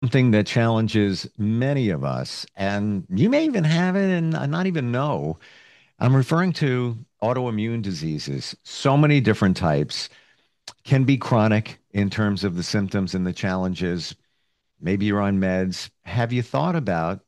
Something that challenges many of us, and you may even have it and not even know. I'm referring to autoimmune diseases. So many different types can be chronic in terms of the symptoms and the challenges. Maybe you're on meds. Have you thought about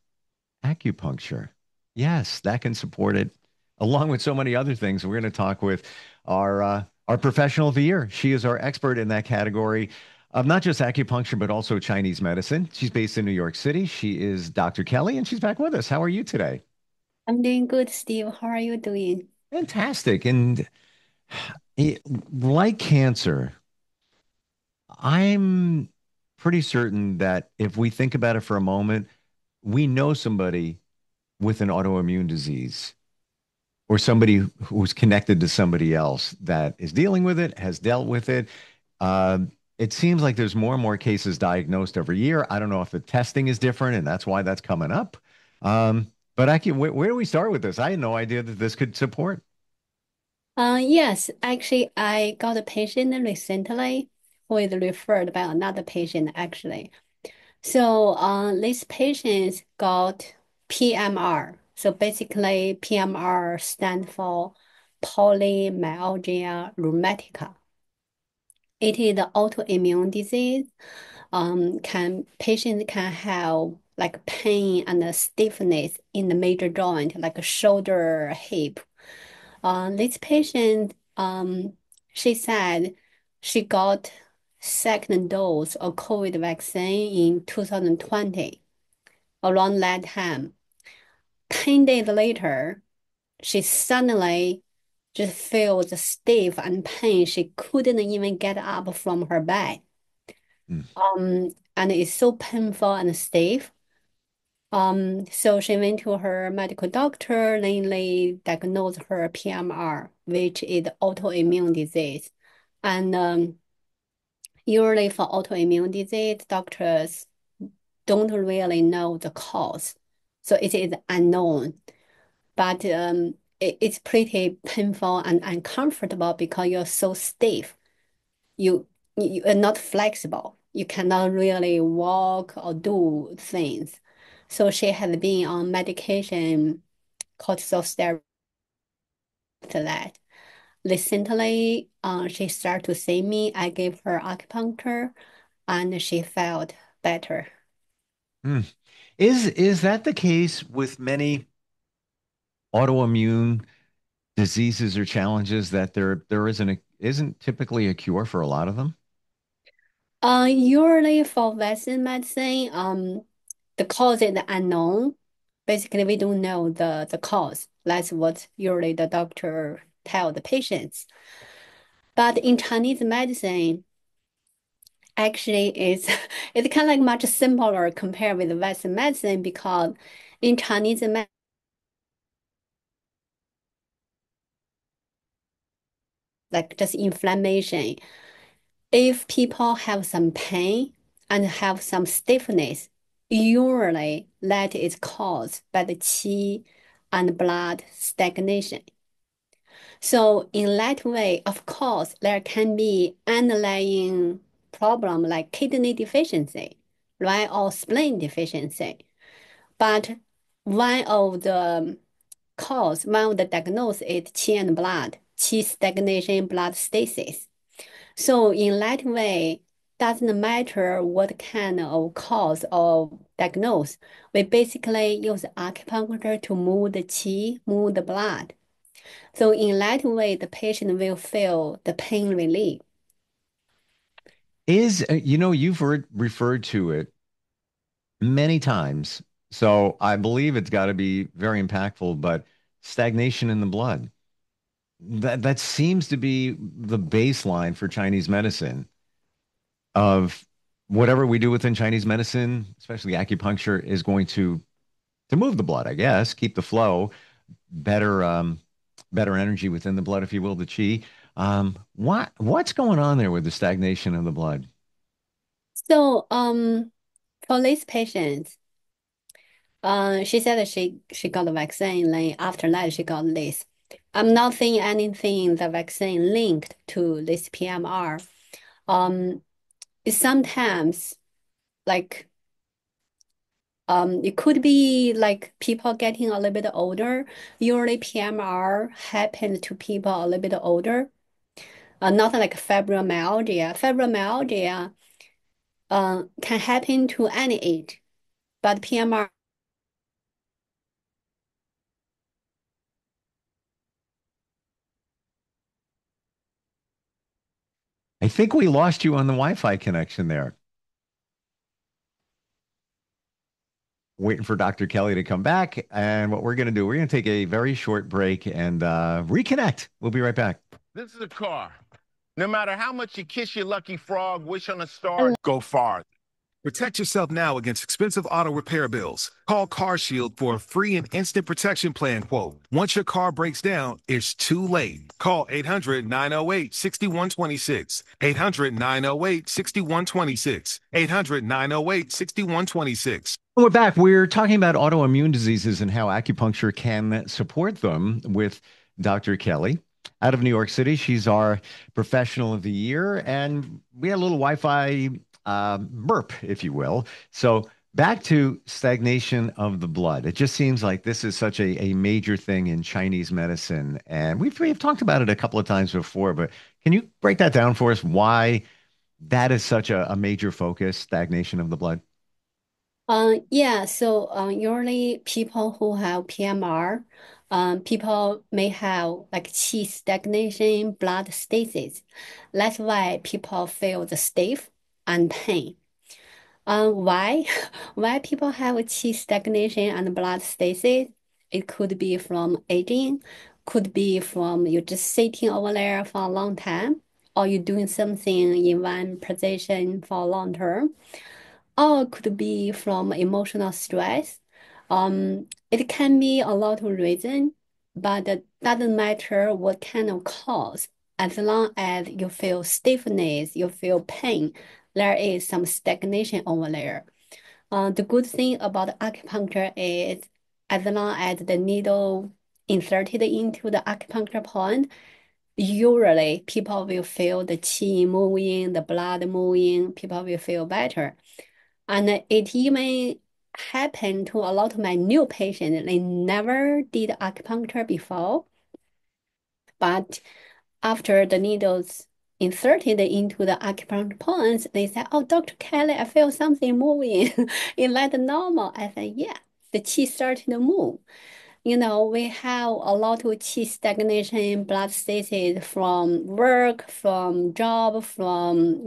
acupuncture? Yes, that can support it, along with so many other things. We're going to talk with our professional of the year. She is our expert in that category of not just acupuncture, but also Chinese medicine. She's based in New York City. She is Dr. Kelly, and she's back with us. How are you today? I'm doing good, Steve. How are you doing? Fantastic. And like cancer, I'm pretty certain that if we think about it for a moment, we know somebody with an autoimmune disease or somebody who's connected to somebody else that is dealing with it, has dealt with it. Uh, it seems like there's more and more cases diagnosed every year. I don't know if the testing is different and that's why that's coming up. But where do we start with this? I had no idea that this could support. Yes, actually, I got a patient recently who is referred by another patient, actually. So, this patient got PMR. So basically, PMR stand for polymyalgia rheumatica. It is an autoimmune disease. Patients can have like pain and stiffness in the major joint, like shoulder, hip. This patient, she said she got second dose of COVID vaccine in 2020, around that time. 10 days later, she suddenly just feels stiff and pain. She couldn't even get up from her bed. Hmm. And it's so painful and stiff. So she went to her medical doctor, then they diagnosed her PMR, which is autoimmune disease. And usually for autoimmune disease, doctors don't really know the cause. So it is unknown, but it's pretty painful and uncomfortable because you're so stiff. You you are not flexible. You cannot really walk or do things. So she had been on medication, corticosteroid after that. Recently, she started to see me. I gave her acupuncture, and she felt better. Hmm. Is that the case with many autoimmune diseases or challenges that there isn't typically a cure for a lot of them? Usually for Western medicine, the cause is unknown. Basically, we don't know the cause. That's what usually the doctor tell the patients. But in Chinese medicine, actually it's it's kind of like much simpler compared with Western medicine because in Chinese medicine, like just inflammation. If people have some pain and have some stiffness, usually that is caused by the qi and blood stagnation. So in that way, of course, there can be underlying problem like kidney deficiency, right, or spleen deficiency. But one of the one of the diagnosis is qi and blood, qi stagnation, blood stasis. So in that way, doesn't matter what kind of cause or diagnose, we basically use acupuncture to move the qi, move the blood. So in that way, the patient will feel the pain relief. You've referred to it many times, so I believe it's got to be very impactful, but stagnation in the blood. That seems to be the baseline for Chinese medicine of whatever we do within Chinese medicine, especially acupuncture, is going to move the blood, I guess, keep the flow, better better energy within the blood, if you will, the qi. What's going on there with the stagnation of the blood? So for these patients, she said that she got the vaccine, then after that she got this. I'm not seeing anything the vaccine linked to this PMR. Um, it's sometimes like It could be like people getting a little bit older. Usually PMR happens to people a little bit older. Not like fibromyalgia. Fibromyalgia can happen to any age, but PMR. I think we lost you on the Wi-Fi connection there. Waiting for Dr. Kelly to come back. And what we're going to do, we're going to take a very short break and reconnect. We'll be right back. This is a car. No matter how much you kiss your lucky frog, wish on a star, go far. Protect yourself now against expensive auto repair bills. Call CarShield for a free and instant protection plan quote. Once your car breaks down, it's too late. Call 800-908-6126. 800-908-6126. 800-908-6126. We're back. We're talking about autoimmune diseases and how acupuncture can support them with Dr. Kelly out of New York City. She's our professional of the year, and we had a little Wi-Fi burp, if you will. So back to stagnation of the blood. It just seems like this is such a major thing in Chinese medicine, and we've talked about it a couple of times before. But can you break that down for us? Why that is such a major focus, stagnation of the blood? Yeah, so usually people who have PMR, people may have like qi stagnation, blood stasis. That's why people feel the stiff and pain. Why? Why people have qi stagnation and blood stasis? It could be from aging, could be from you just sitting over there for a long time, or you doing something in one position for a long term, or it could be from emotional stress. It can be a lot of reason, but it doesn't matter what kind of cause. As long as you feel stiffness, you feel pain, there is some stagnation over there. The good thing about acupuncture is as long as the needle inserted into the acupuncture point, usually people will feel the qi moving, the blood moving, people will feel better. And it even happened to a lot of my new patients. They never did acupuncture before, but after the needles inserted into the acupuncture points, they said, "Oh, Dr. Kelly, I feel something moving." Is that normal? I said, "Yeah, the qi started to move." We have a lot of qi stagnation, blood stasis from work, from job, from,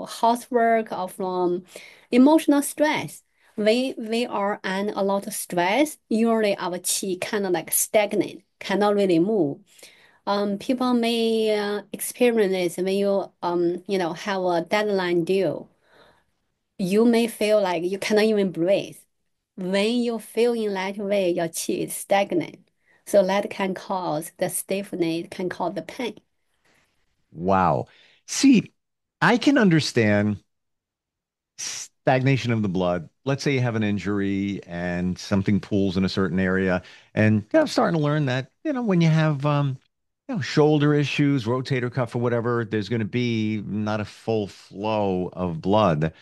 housework, or from emotional stress. We are on a lot of stress. Usually our qi kind of like stagnant, cannot really move. People may experience this when you have a deadline due. You may feel like you cannot even breathe. When you feel in that way, your qi is stagnant. So that can cause the stiffness, can cause the pain. Wow. See, I can understand stagnation of the blood. Let's say you have an injury and something pulls in a certain area, and starting to learn that, when you have shoulder issues, rotator cuff or whatever, there's going to be not a full flow of blood.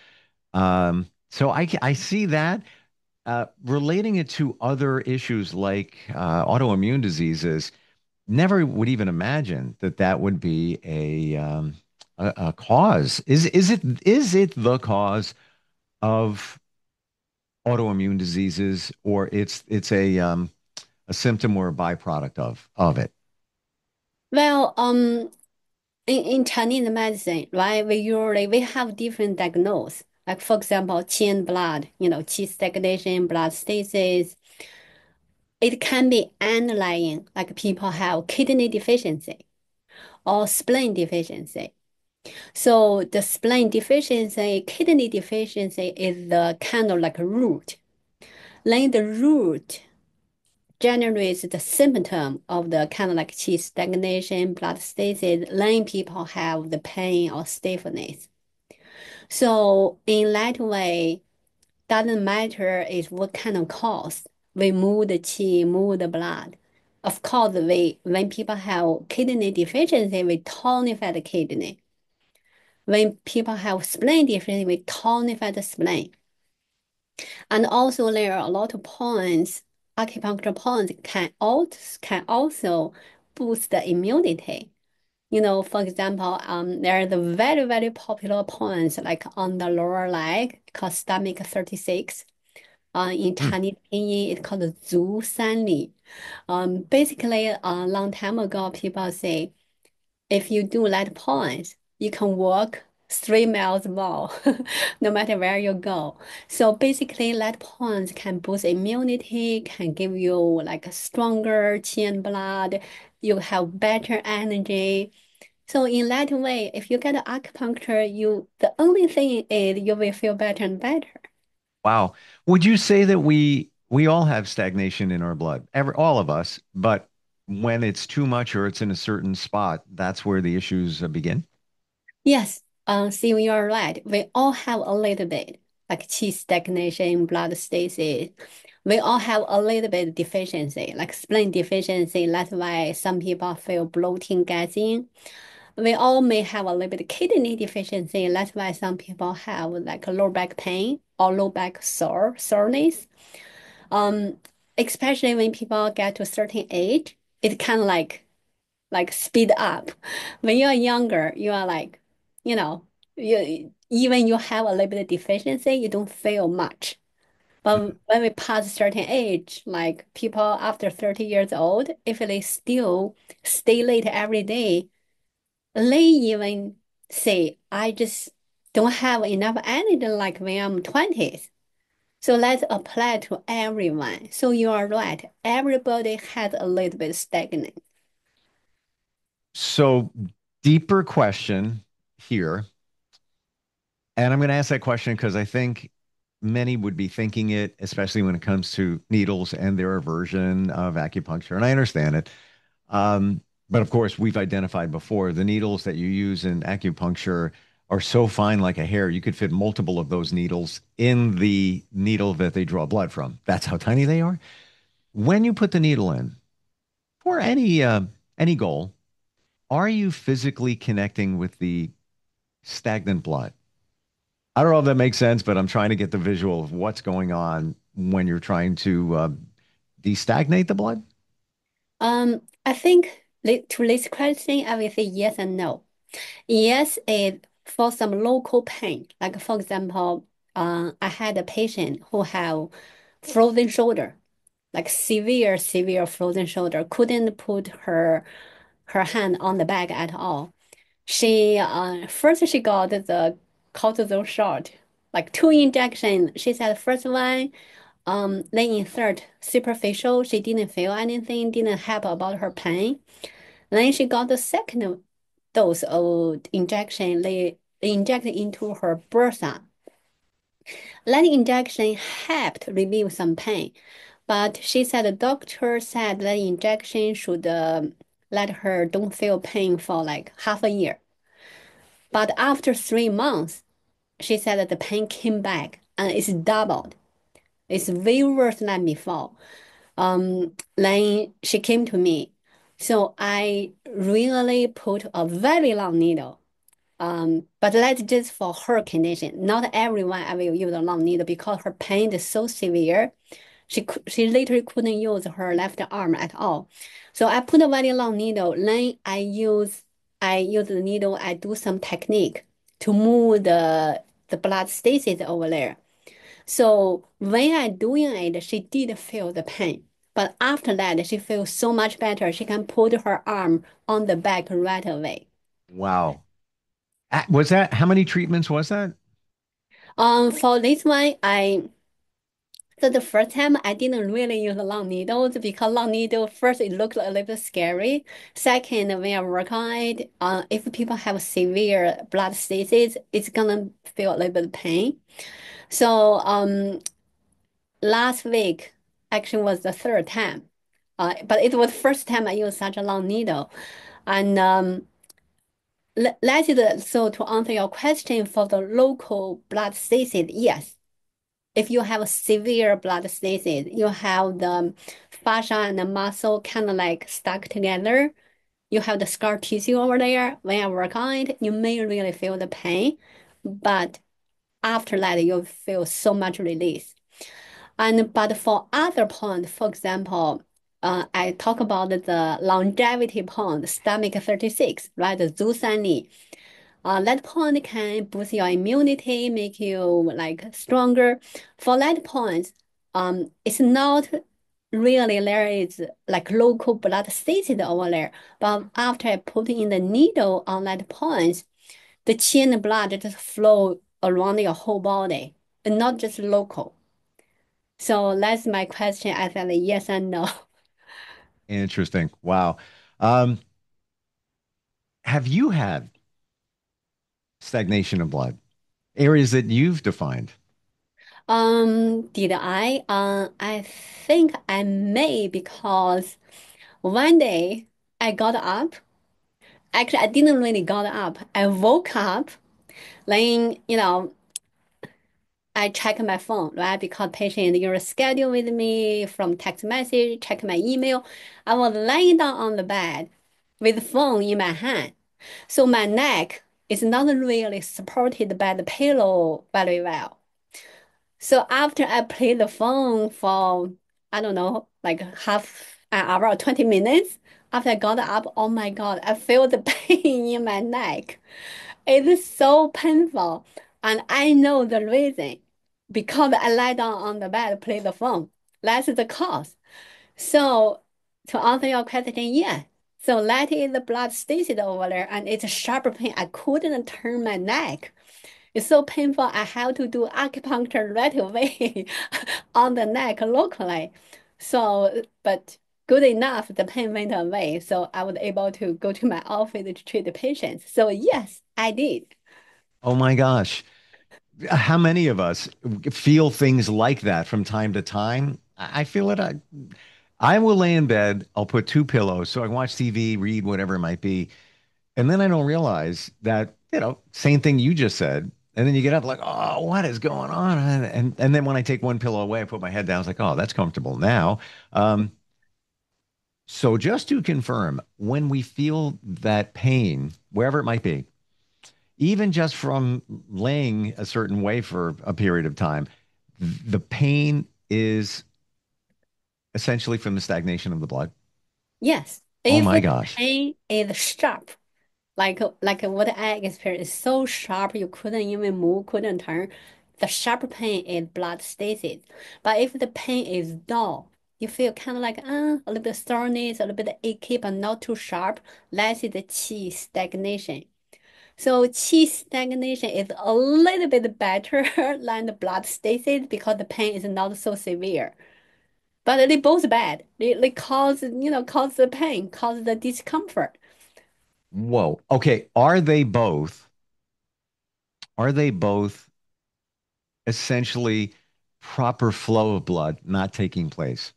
So I see that. Relating it to other issues like autoimmune diseases, never would even imagine that that would be a cause. Is it the cause of autoimmune diseases, or it's a symptom or a byproduct of it? Well, in Chinese medicine, right, we have different diagnose. Like for example, qi and blood, qi stagnation, blood stasis. It can be underlying, like people have kidney deficiency or spleen deficiency. So the spleen deficiency, kidney deficiency is the kind of like root. Then the root generates the symptom of the kind of like qi stagnation, blood stasis. Then people have the pain or stiffness. So in that way, doesn't matter is what kind of cause. We move the qi, move the blood. Of course, when people have kidney deficiency, we tonify the kidney. When people have spleen deficiency, we tonify the spleen. And also there are a lot of points, acupuncture points can also boost the immunity. For example, there are the very, very popular points like on the lower leg called stomach 36. In Hmm. Chinese pinyin, it's called 足三里. Basically, a long time ago, people say if you do that point, you can walk 3 miles more, no matter where you go. So basically, that point can boost immunity, can give you like a stronger qi and blood. You have better energy. So in that way, if you get acupuncture, the only thing is you will feel better and better. Wow. Would you say that we all have stagnation in our blood? All of us, but when it's too much or it's in a certain spot, that's where the issues begin? Yes, see, you are right. We all have a little bit, like qi stagnation, blood stasis. We all have a little bit deficiency, like spleen deficiency. That's why some people feel bloating, gassing. We all may have a little bit kidney deficiency. That's why some people have like low back pain or low back soreness. Um, Especially when people get to a certain age, it kind of like speed up. When you are younger, you are like, you know, even you have a little bit of deficiency, you don't feel much. But when we pass a certain age, like people after 30 years old, if they still stay late every day, they even say, I just don't have enough energy like when I'm 20s. So let's apply to everyone. So you are right. Everybody has a little bit stagnant. So, deeper question here. And I'm going to ask that question because I think many would be thinking it, especially when it comes to needles and their aversion of acupuncture. And I understand it. But of course, we've identified before the needles that you use in acupuncture are so fine like a hair. You could fit multiple of those needles in the needle that they draw blood from. That's how tiny they are. When you put the needle in for any goal, are you physically connecting with the stagnant blood? I don't know if that makes sense, but I'm trying to get the visual of what's going on when you're trying to destagnate the blood. I think to this question, I will say yes and no. Yes, for some local pain, like for example, I had a patient who have frozen shoulder, like severe, severe frozen shoulder, couldn't put her hand on the bag at all. She first she got the cortisone shot, like 2 injections. She said first one, they insert superficial. She didn't feel anything, didn't help about her pain. Then she got the second dose of injection. They injected into her bursa. That injection helped relieve some pain, but she said the doctor said that injection should let her don't feel pain for like half a year. But after 3 months, she said that the pain came back and it's doubled. It's way worse than before. Then she came to me. So I really put a very long needle. But that's just for her condition. Not everyone I will use a long needle because her pain is so severe. She literally couldn't use her left arm at all. So I put a very long needle. Then I use the needle. I do some technique to move the blood stasis over there. So when I doing it, she did feel the pain. But after that, she feels so much better. She can put her arm on the back right away. Wow. Was that how many treatments was that? For this one, so the first time I didn't really use long needles because long needle first it looked a little bit scary. Second, when I work on it, if people have severe blood stasis, it's gonna feel a little bit pain. So last week actually was the third time. But it was first time I used such a long needle. And so to answer your question for the local blood stasis, yes. If you have a severe blood stasis, you have the fascia and the muscle kind of like stuck together. You have the scar tissue over there. When I work on it, you may really feel the pain, but after that, you feel so much release. And but for other point, for example, I talk about the longevity point, stomach 36, right? The Zusani. That point can boost your immunity, make you like stronger. For that point, it's not really there is like local blood stasis over there, but after putting in the needle on that point, the qi and the blood just flow around your whole body and not just local. So that's my question. I said yes and no. Interesting. Wow. Um, have you had stagnation of blood? Areas that you've defined? Did I? I think I may because one day I got up. Actually, I didn't really got up. I woke up, then, I check my phone, right? Because patient, you're scheduled with me from text message, check my email. I was laying down on the bed with the phone in my hand. So my neck is not really supported by the pillow very well. So after I played the phone for, I don't know, like half an hour or 20 minutes, after I got up, oh my God, I feel the pain in my neck. It is so painful. And I know the reason because I lie down on the bed, play the phone. That's the cause. So to answer your question, yeah. So that is the blood stasis over there and it's a sharp pain. I couldn't turn my neck. It's so painful. I have to do acupuncture right away on the neck locally. So, but good enough, the pain went away. So I was able to go to my office to treat the patients. So yes, I did. Oh my gosh. How many of us feel things like that from time to time? I feel it. I will lay in bed. I'll put two pillows so I can watch TV, read whatever it might be. And then I don't realize that, same thing you just said. And then you get up like, oh, what is going on? And then when I take one pillow away, I put my head down. It's like, oh, that's comfortable now. Um, so just to confirm, when we feel that pain, wherever it might be, even just from laying a certain way for a period of time, the pain is essentially from the stagnation of the blood. Yes. Oh If my the gosh. pain is sharp, like what I experienced, so sharp you couldn't even move, couldn't turn. The sharp pain is blood stasis. But if the pain is dull, you feel kind of like a little bit soreness, a little bit achy, but not too sharp. That is the qi stagnation. So qi stagnation is a little bit better than the blood stasis because the pain is not so severe. But they both bad. They cause, cause the pain, cause the discomfort. Whoa. Okay. Are they both essentially proper flow of blood not taking place?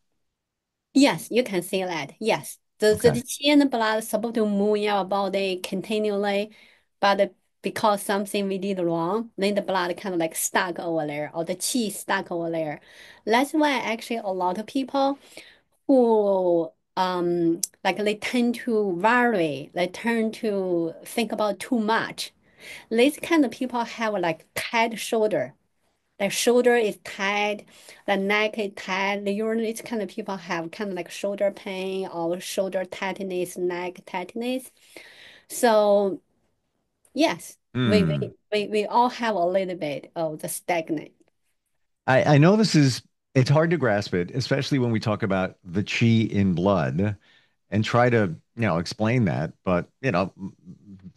Yes, you can say that. Yes. The Okay. qi and the blood is supposed to move in our body continually, but because something we did wrong, then the blood kind of like stuck over there, or the qi stuck over there. That's why actually a lot of people who like they tend to worry, they tend to think about too much. These kind of people have like tight shoulder. The shoulder is tight, the neck is tight. Usually, these kind of people have kind of like shoulder pain or shoulder tightness, neck tightness. So yes, we we, Hmm. we, we all have a little bit of the stagnant. I know it's hard to grasp it, especially when we talk about the chi in blood and try to, explain that. But,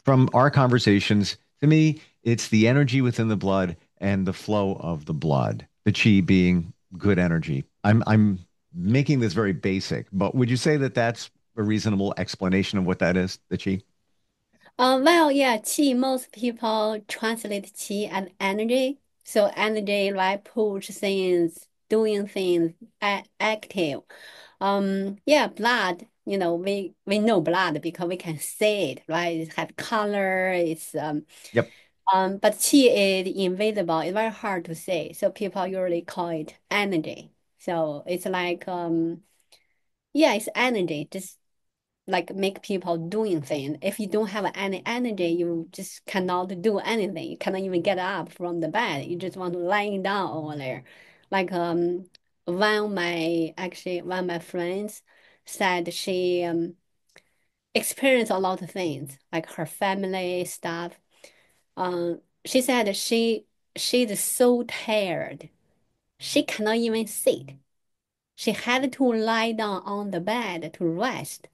from our conversations, to me, it's the energy within the blood and the flow of the blood, the chi being good energy. I'm making this very basic, but would you say that that's a reasonable explanation of what that is, the chi? Well, yeah, qi, most people translate qi as energy. So energy, right, push things, doing things, active. Yeah, blood, we know blood because we can see it, right? It has color, Yep. but qi is invisible. It's very hard to say. So people usually call it energy. So it's like, yeah, it's energy. Just like make people doing things. If you don't have any energy, you just cannot do anything. You cannot even get up from the bed. You just want to lying down over there. Like one of my friends said she experienced a lot of things, like her family stuff. She said she's so tired. She cannot even sit. She had to lie down on the bed to rest.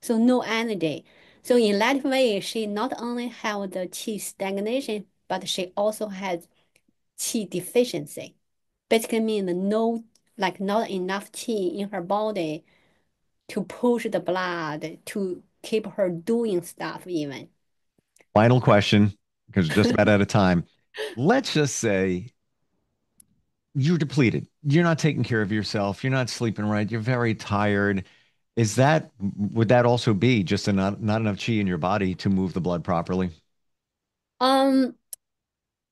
So no energy. So in that way, she not only have the qi stagnation, but she also has qi deficiency. Basically mean no, like not enough qi in her body to push the blood to keep her doing stuff even. Final question, because we're just about out of time. Let's just say you're depleted. You're not taking care of yourself. You're not sleeping right. You're very tired. Would that also be just not enough chi in your body to move the blood properly? Um,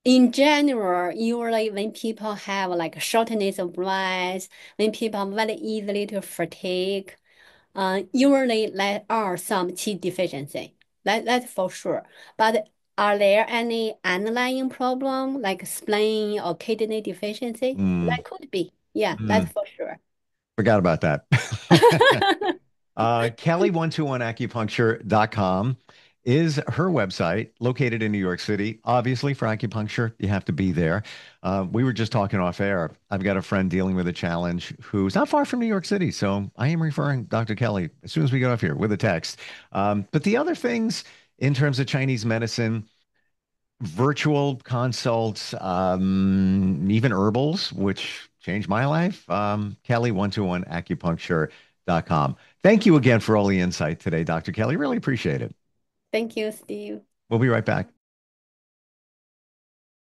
in general, usually when people have like shortness of breath, when people are very easily to fatigue, usually there are some qi deficiency. That's for sure. But are there any underlying problem like spleen or kidney deficiency? Mm, That could be. Yeah, mm, that's for sure. forgot about that. Kelly121acupuncture.com is her website located in New York City. Obviously, for acupuncture, you have to be there. We were just talking off air. I've got a friend dealing with a challenge who's not far from New York City. So I am referring Dr. Kelly as soon as we get off here with a text. But the other things in terms of Chinese medicine, virtual consults, even herbals, which changed my life. Kelly121acupuncture.com. Thank you again for all the insight today, Dr. Kelly. Really appreciate it. Thank you, Steve. We'll be right back.